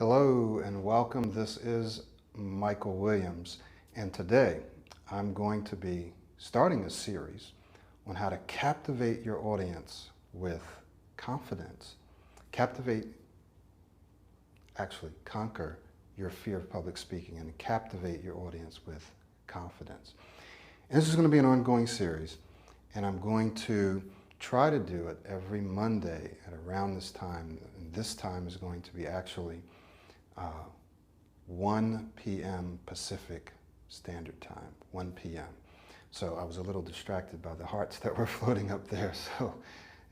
Hello and welcome. This is Michael Williams, and today I'm going to be starting a series on how to captivate your audience with confidence. Conquer your fear of public speaking and captivate your audience with confidence. And this is going to be an ongoing series, and I'm going to try to do it every Monday at around this time. And this time is going to be actually 1 p.m. Pacific Standard Time, 1 p.m. So I was a little distracted by the hearts that were floating up there, so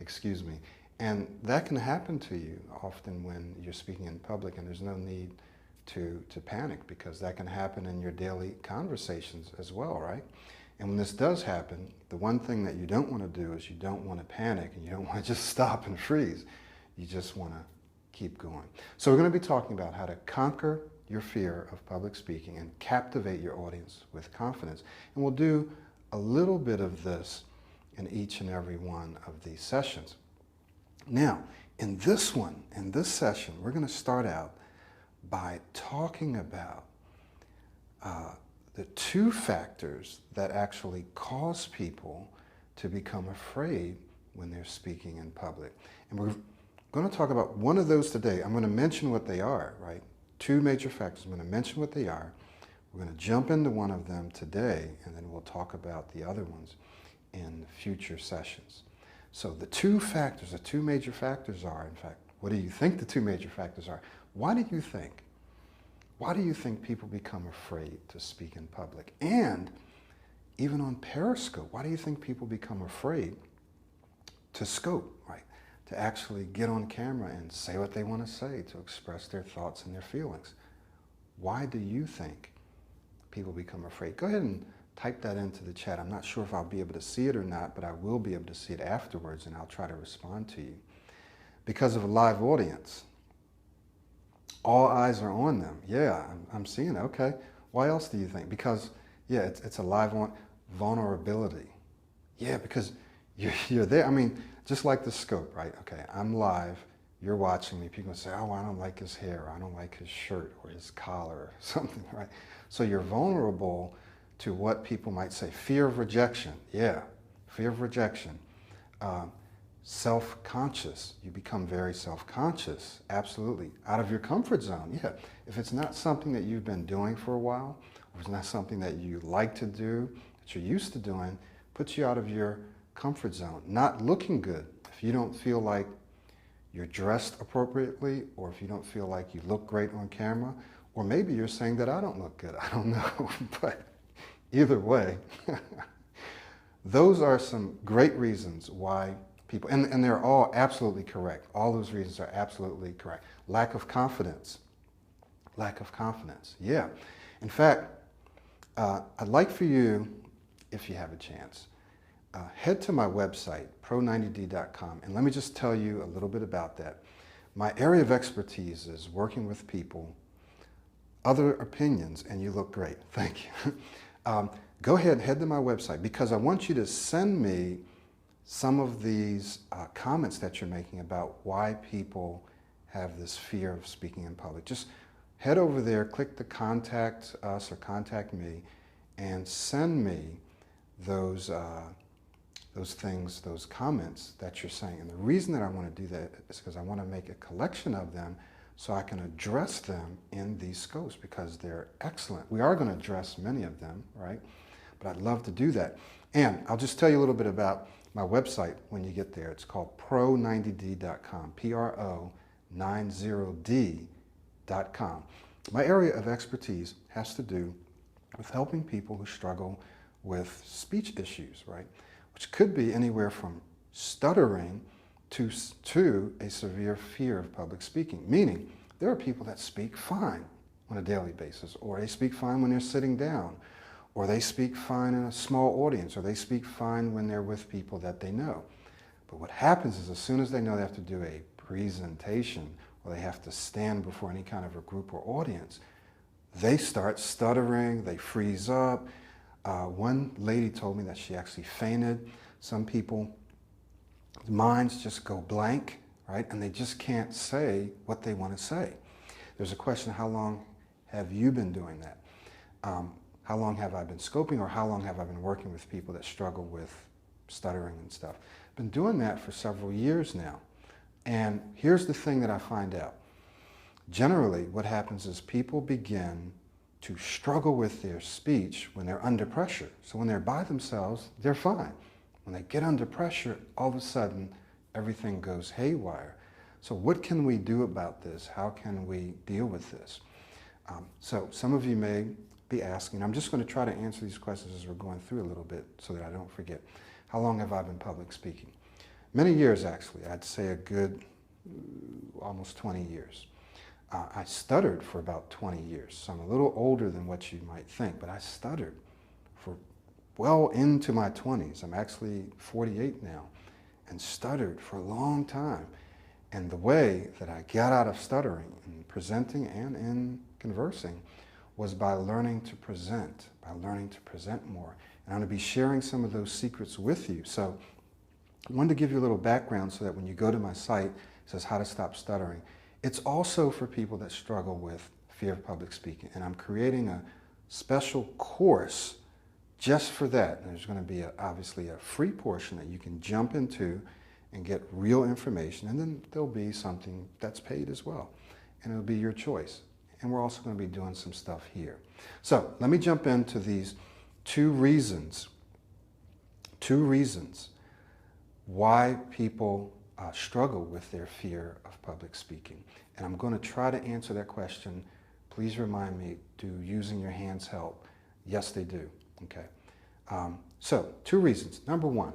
excuse me. And that can happen to you often when you're speaking in public, and there's no need to panic, because that can happen in your daily conversations as well, right? And when this does happen, the one thing that you don't want to do is you don't want to panic, and you don't want to just stop and freeze. You just want to keep going. So we're going to be talking about how to conquer your fear of public speaking and captivate your audience with confidence. And we'll do a little bit of this in each and every one of these sessions. Now, in this session, we're going to start out by talking about the two factors that actually cause people to become afraid when they're speaking in public. And we're going to talk about one of those today. I'm going to mention what they are, right? Two major factors. I'm going to mention what they are. We're going to jump into one of them today, and then we'll talk about the other ones in future sessions. So the two major factors are, in fact, what do you think the two major factors are? Why do you think people become afraid to speak in public? And even on Periscope, why do you think people become afraid to scope, right? To actually get on camera and say what they want to say, to express their thoughts and their feelings. Why do you think people become afraid? Go ahead and type that into the chat. I'm not sure if I'll be able to see it or not, but I will be able to see it afterwards, and I'll try to respond to you. Because of a live audience, all eyes are on them. Yeah, I'm seeing it. Okay. Why else do you think? Because, yeah, it's a live vulnerability. Yeah, because you're there. I mean, just like the scope, right? Okay, I'm live, you're watching me. People say, oh, I don't like his hair, or I don't like his shirt or his collar or something, right? So you're vulnerable to what people might say. Fear of rejection. Yeah, fear of rejection. Self-conscious. You become very self-conscious. Absolutely. Out of your comfort zone. Yeah. If it's not something that you've been doing for a while, or it's not something that you like to do, that you're used to doing, puts you out of your comfort zone. Not looking good. If you don't feel like you're dressed appropriately, or if you don't feel like you look great on camera, or maybe you're saying that I don't look good. I don't know. But either way, those are some great reasons why people, and they're all absolutely correct. All those reasons are absolutely correct. Lack of confidence. Lack of confidence. Yeah. In fact, I'd like for you, if you have a chance, head to my website, pro90d.com, and let me just tell you a little bit about that. My area of expertise is working with people, other opinions, and you look great. Thank you. Go ahead and head to my website, because I want you to send me some of these comments that you're making about why people have this fear of speaking in public. Just head over there, click the contact us or contact me, and send me those things, those comments that you're saying. And the reason that I want to do that is because I want to make a collection of them so I can address them in these scopes, because they're excellent. We are going to address many of them, right? But I'd love to do that. And I'll just tell you a little bit about my website when you get there. It's called pro90d.com, pro90d.com. My area of expertise has to do with helping people who struggle with speech issues, right? Which could be anywhere from stuttering to a severe fear of public speaking. Meaning, there are people that speak fine on a daily basis, or they speak fine when they're sitting down, or they speak fine in a small audience, or they speak fine when they're with people that they know. But what happens is, as soon as they know they have to do a presentation, or they have to stand before any kind of a group or audience, they start stuttering, they freeze up. One lady told me that she actually fainted. Some people, minds just go blank, right? And they just can't say what they want to say. There's a question, how long have you been doing that? How long have I been scoping, or how long have I been working with people that struggle with stuttering and stuff? I've been doing that for several years now. And here's the thing that I find out. Generally, what happens is people begin to struggle with their speech when they're under pressure. So when they're by themselves, they're fine. When they get under pressure, all of a sudden, everything goes haywire. So what can we do about this? How can we deal with this? So some of you may be asking, I'm just going to try to answer these questions as we're going through a little bit so that I don't forget. How long have I been public speaking? Many years, actually. I'd say a good almost 20 years. I stuttered for about 20 years, so I'm a little older than what you might think, but I stuttered for well into my 20s. I'm actually 48 now, and stuttered for a long time. And the way that I got out of stuttering in presenting and in conversing was by learning to present more. And I'm going to be sharing some of those secrets with you. So I wanted to give you a little background so that when you go to my site, it says How to Stop Stuttering. It's also for people that struggle with fear of public speaking. And I'm creating a special course just for that. And there's going to be obviously a free portion that you can jump into and get real information. And then there'll be something that's paid as well. And it'll be your choice. And we're also going to be doing some stuff here. So let me jump into these two reasons why people struggle with their fear of public speaking. And I'm going to try to answer that question. Please remind me, do using your hands help? Yes, they do. Okay. So, two reasons. Number one,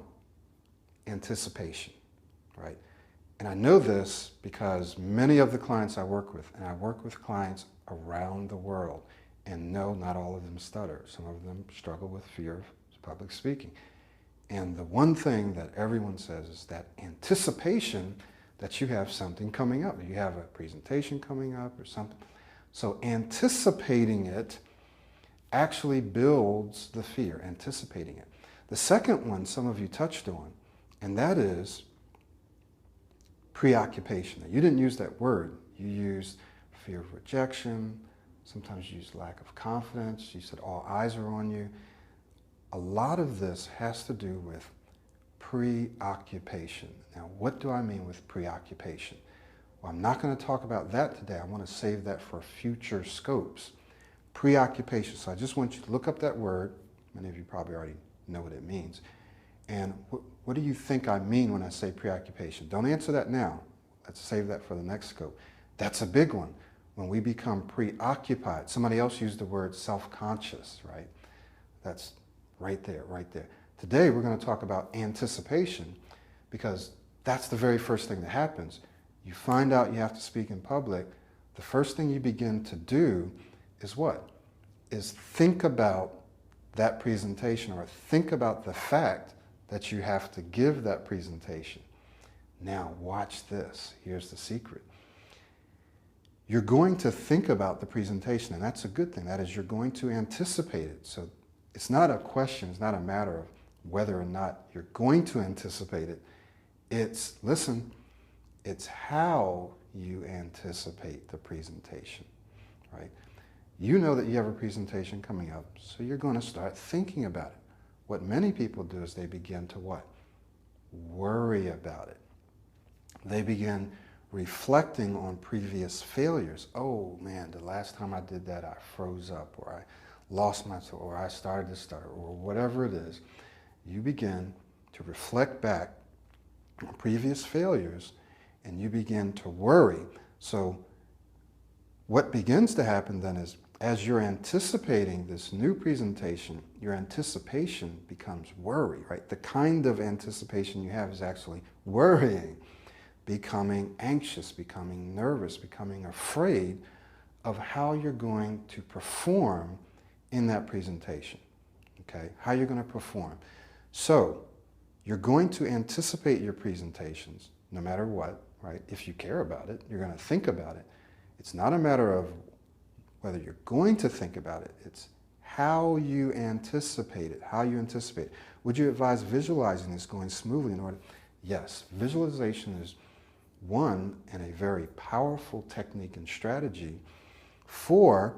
anticipation, right? And I know this because many of the clients I work with, and I work with clients around the world, and no, not all of them stutter. Some of them struggle with fear of public speaking. And the one thing that everyone says is that anticipation that you have something coming up. You have a presentation coming up or something. So anticipating it actually builds the fear, anticipating it. The second one some of you touched on, and that is preoccupation. Now, you didn't use that word. You used fear of rejection. Sometimes you used lack of confidence. You said all eyes are on you. A lot of this has to do with preoccupation. Now, what do I mean with preoccupation? Well, I'm not going to talk about that today. I want to save that for future scopes. Preoccupation. So I just want you to look up that word. Many of you probably already know what it means. And what do you think I mean when I say preoccupation? Don't answer that now. Let's save that for the next scope. That's a big one. When we become preoccupied. Somebody else used the word self-conscious, right? That's right there, right there. Today we're going to talk about anticipation because that's the very first thing that happens. You find out you have to speak in public. The first thing you begin to do is what? Is think about that presentation, or think about the fact that you have to give that presentation. Now watch this. Here's the secret. You're going to think about the presentation, and that's a good thing. That is, you're going to anticipate it. So it's not a question, it's not a matter of whether or not you're going to anticipate it. It's, listen, it's how you anticipate the presentation, right? You know that you have a presentation coming up, so you're going to start thinking about it. What many people do is they begin to what? Worry about it. They begin reflecting on previous failures. Oh man, the last time I did that, I froze up, or I lost myself, or I started to stutter, or whatever it is. You begin to reflect back on previous failures, and you begin to worry. So what begins to happen then is, as you're anticipating this new presentation, your anticipation becomes worry, right? The kind of anticipation you have is actually worrying, becoming anxious, becoming nervous, becoming afraid of how you're going to perform in that presentation, okay? How you're going to perform. So you're going to anticipate your presentations no matter what, right? If you care about it, you're going to think about it. It's not a matter of whether you're going to think about it. It's how you anticipate it, how you anticipate it. Would you advise visualizing this going smoothly in order? Yes, visualization is one and a very powerful technique and strategy for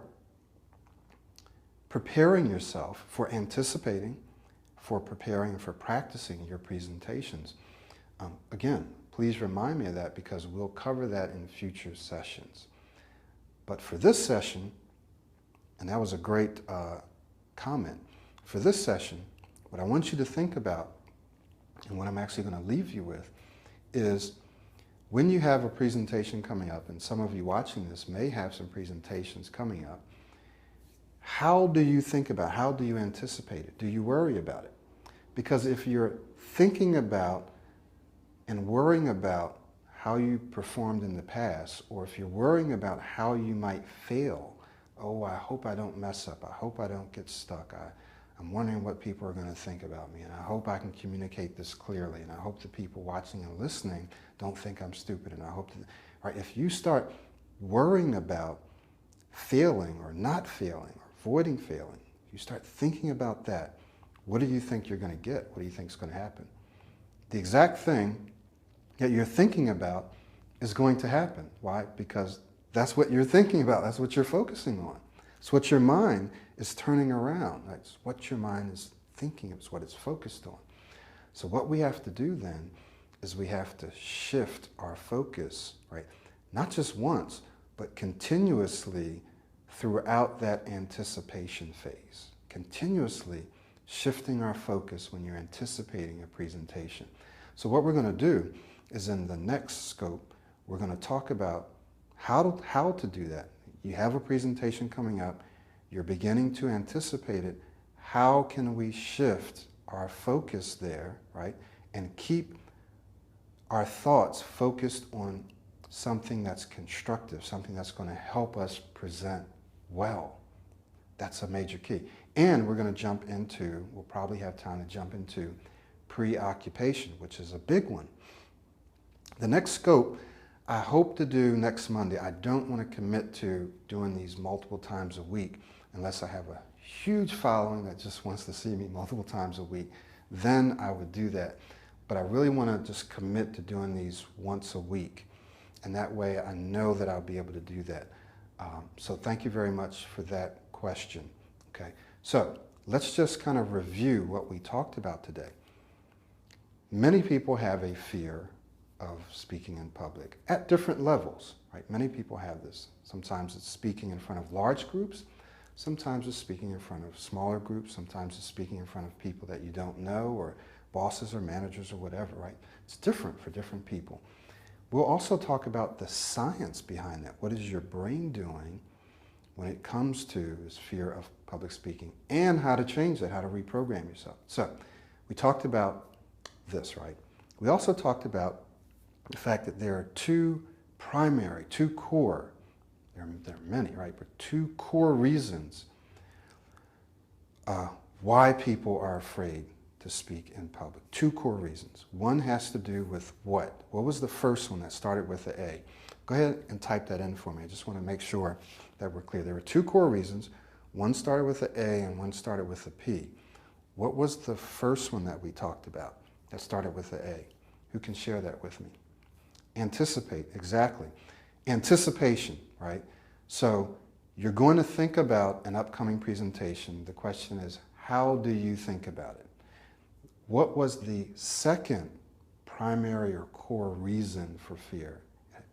preparing yourself, for anticipating, for preparing, for practicing your presentations. Again, please remind me of that because we'll cover that in future sessions. But for this session, and that was a great comment, for this session, what I want you to think about, and what I'm actually going to leave you with, is when you have a presentation coming up, and some of you watching this may have some presentations coming up, how do you think about, how do you anticipate it? Do you worry about it? Because if you're thinking about and worrying about how you performed in the past, or if you're worrying about how you might fail, oh, I hope I don't mess up, I hope I don't get stuck, I'm wondering what people are going to think about me, and I hope I can communicate this clearly, and I hope the people watching and listening don't think I'm stupid, and I hope that, right, if you start worrying about failing or not failing or avoiding failing, you start thinking about that, what do you think you're going to get? What do you think is going to happen? The exact thing that you're thinking about is going to happen. Why? Because that's what you're thinking about. That's what you're focusing on. It's what your mind is turning around. It's what your mind is thinking. It's what it's focused on. So what we have to do then is we have to shift our focus, right? Not just once, but continuously throughout that anticipation phase. Continuously shifting our focus when you're anticipating a presentation. So what we're going to do is in the next scope, we're going to talk about how to do that. You have a presentation coming up, you're beginning to anticipate it. How can we shift our focus there, right? And keep our thoughts focused on something that's constructive, something that's going to help us present well. That's a major key. And we're going to jump into, we'll probably have time to jump into preoccupation, which is a big one. The next scope, I hope to do next Monday. I don't want to commit to doing these multiple times a week unless I have a huge following that just wants to see me multiple times a week. Then I would do that. But I really want to just commit to doing these once a week. And that way I know that I'll be able to do that. So thank you very much for that question. Okay, so let's just kind of review what we talked about today. Many people have a fear of speaking in public at different levels, right? Many people have this. Sometimes it's speaking in front of large groups. Sometimes it's speaking in front of smaller groups. Sometimes it's speaking in front of people that you don't know, or bosses or managers or whatever, right? It's different for different people. We'll also talk about the science behind that. What is your brain doing when it comes to this fear of public speaking, and how to change that, how to reprogram yourself. So we talked about this, right? We also talked about the fact that there are two core, there are many, right? But two core reasons why people are afraid to speak in public. Two core reasons. One has to do with what? What was the first one that started with the A? Go ahead and type that in for me. I just want to make sure that we're clear. There were two core reasons. One started with the A and one started with the P. What was the first one that we talked about that started with the A? Who can share that with me? Anticipate, exactly. Anticipation, right? So you're going to think about an upcoming presentation. The question is, how do you think about it? What was the second primary or core reason for fear?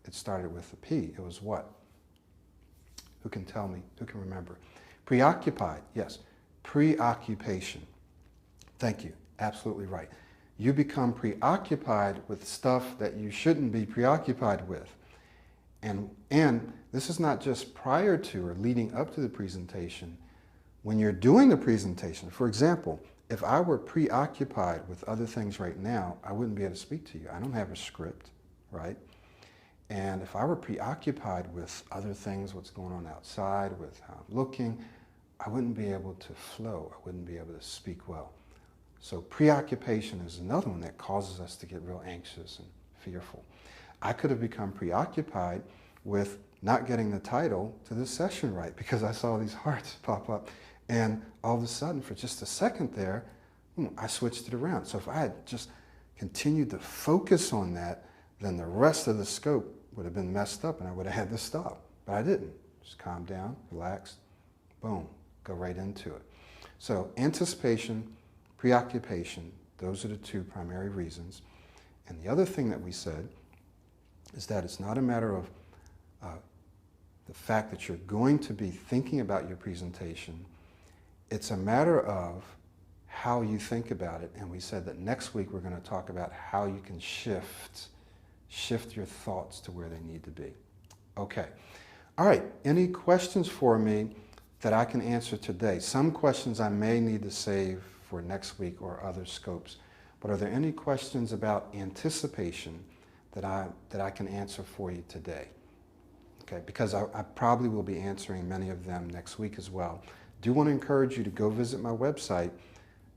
It started with the P. It was what? Who can tell me? Who can remember? Preoccupied, yes. Preoccupation. Thank you. Absolutely right. You become preoccupied with stuff that you shouldn't be preoccupied with. And this is not just prior to or leading up to the presentation. When you're doing the presentation, for example, if I were preoccupied with other things right now, I wouldn't be able to speak to you. I don't have a script, right? And if I were preoccupied with other things, what's going on outside, with how I'm looking, I wouldn't be able to flow. I wouldn't be able to speak well. So preoccupation is another one that causes us to get real anxious and fearful. I could have become preoccupied with not getting the title to this session right because I saw these hearts pop up. And all of a sudden, for just a second there, I switched it around. So if I had just continued to focus on that, then the rest of the scope would have been messed up and I would have had to stop. But I didn't. Just calm down, relax, boom, go right into it. So anticipation, preoccupation, those are the two primary reasons. And the other thing that we said is that it's not a matter of the fact that you're going to be thinking about your presentation. It's a matter of how you think about it. And we said that next week we're going to talk about how you can shift your thoughts to where they need to be. Okay. All right. Any questions for me that I can answer today? Some questions I may need to save for next week or other scopes. But are there any questions about anticipation that I can answer for you today? Okay, because I probably will be answering many of them next week as well. Do want to encourage you to go visit my website,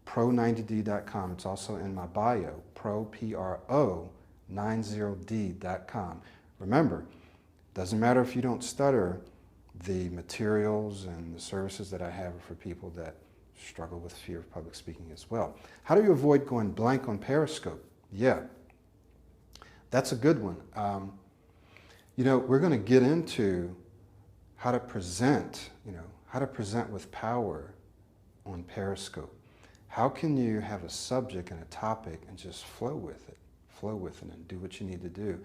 pro90d.com. It's also in my bio, pro90d.com. Remember, doesn't matter if you don't stutter, the materials and the services that I have are for people that struggle with fear of public speaking as well. How do you avoid going blank on Periscope? Yeah, that's a good one. You know, we're going to get into how to present, how to present with power on Periscope. How can you have a subject and a topic and just flow with it and do what you need to do?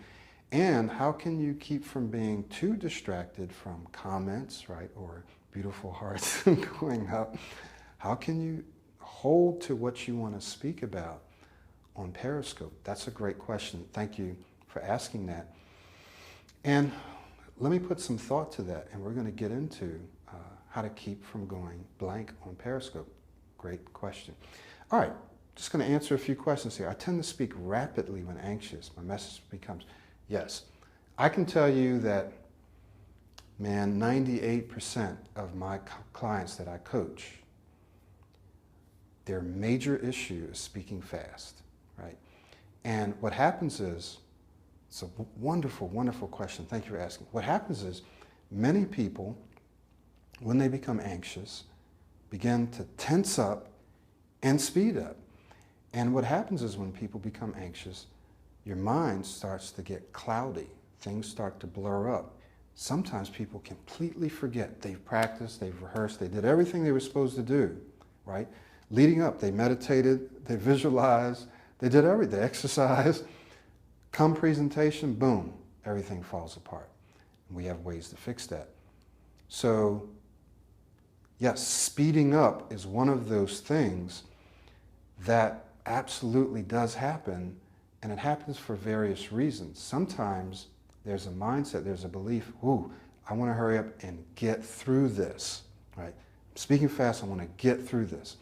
And how can you keep from being too distracted from comments, right, or beautiful hearts going up? How can you hold to what you want to speak about on Periscope? That's a great question. Thank you for asking that. And let me put some thought to that, and we're going to get into how to keep from going blank on Periscope. Great question. All right, just going to answer a few questions here. I tend to speak rapidly when anxious. My message becomes, yes. I can tell you that, man, 98% of my clients that I coach, their major issue is speaking fast, right? And what happens is, it's a wonderful, wonderful question. Thank you for asking. What happens is many people, when they become anxious, begin to tense up and speed up. And what happens is when people become anxious, your mind starts to get cloudy. Things start to blur up. Sometimes people completely forget. They've practiced, they've rehearsed, they did everything they were supposed to do, right? Leading up, they meditated, they visualized, they did everything, they exercised. Come presentation, boom, everything falls apart. And we have ways to fix that. So, yes, speeding up is one of those things that absolutely does happen, and it happens for various reasons. Sometimes there's a mindset, there's a belief, ooh, I want to hurry up and get through this, right? Speaking fast, I want to get through this.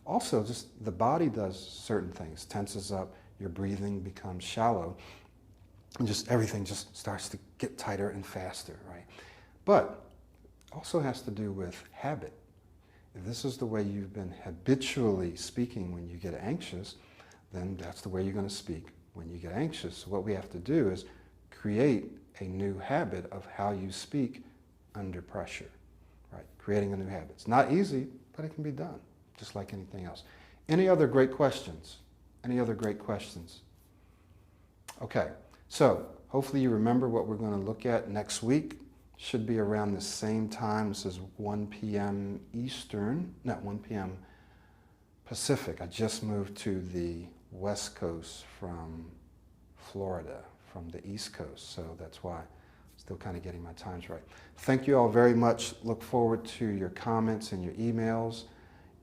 Also, just the body does certain things, tenses up, your breathing becomes shallow, and just everything just starts to get tighter and faster, right? But also has to do with habit. If this is the way you've been habitually speaking when you get anxious, then that's the way you're going to speak when you get anxious. So what we have to do is create a new habit of how you speak under pressure, right? Creating a new habit. It's not easy, but it can be done, just like anything else. Any other great questions? Any other great questions? Okay, so hopefully you remember what we're going to look at next week. Should be around the same time. This is 1 p.m. Eastern, not 1 p.m. Pacific. I just moved to the West Coast from Florida, from the East Coast, so that's why I'm still kind of getting my times right. Thank you all very much. Look forward to your comments and your emails,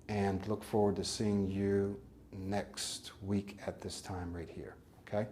and look forward to seeing you next week at this time right here, okay?